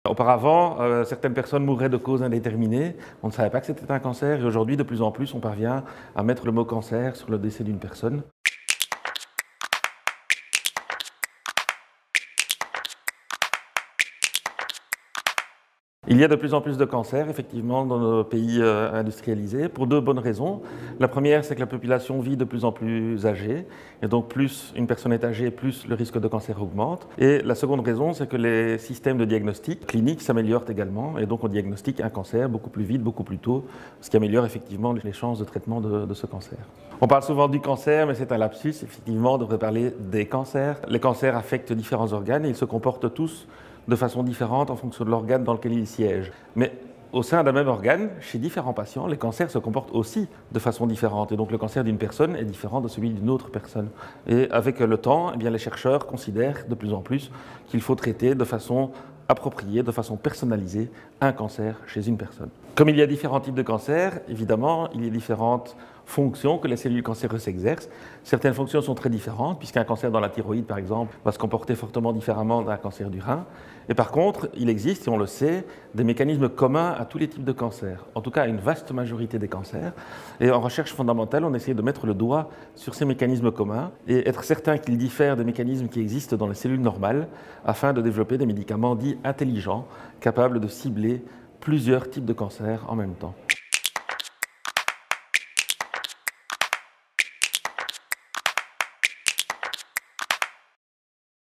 Auparavant, certaines personnes mouraient de causes indéterminées. On ne savait pas que c'était un cancer et aujourd'hui, de plus en plus, on parvient à mettre le mot cancer sur le décès d'une personne. Il y a de plus en plus de cancers, effectivement, dans nos pays industrialisés, pour deux bonnes raisons. La première, c'est que la population vit de plus en plus âgée, et donc plus une personne est âgée, plus le risque de cancer augmente. Et la seconde raison, c'est que les systèmes de diagnostic cliniques s'améliorent également, et donc on diagnostique un cancer beaucoup plus vite, beaucoup plus tôt, ce qui améliore effectivement les chances de traitement de ce cancer. On parle souvent du cancer, mais c'est un lapsus, effectivement, on devrait parler des cancers. Les cancers affectent différents organes et ils se comportent tous de façon différente en fonction de l'organe dans lequel ils siègent. Mais au sein d'un même organe, chez différents patients, les cancers se comportent aussi de façon différente. Et donc le cancer d'une personne est différent de celui d'une autre personne. Et avec le temps, eh bien, les chercheurs considèrent de plus en plus qu'il faut traiter de façon appropriée, de façon personnalisée, un cancer chez une personne. Comme il y a différents types de cancers, évidemment, il y a différentes fonctions que les cellules cancéreuses exercent. Certaines fonctions sont très différentes, puisqu'un cancer dans la thyroïde, par exemple, va se comporter fortement différemment d'un cancer du rein. Et par contre, il existe, et on le sait, des mécanismes communs à tous les types de cancers, en tout cas à une vaste majorité des cancers. Et en recherche fondamentale, on essaie de mettre le doigt sur ces mécanismes communs et être certain qu'ils diffèrent des mécanismes qui existent dans les cellules normales, afin de développer des médicaments dits intelligents, capables de cibler plusieurs types de cancers en même temps.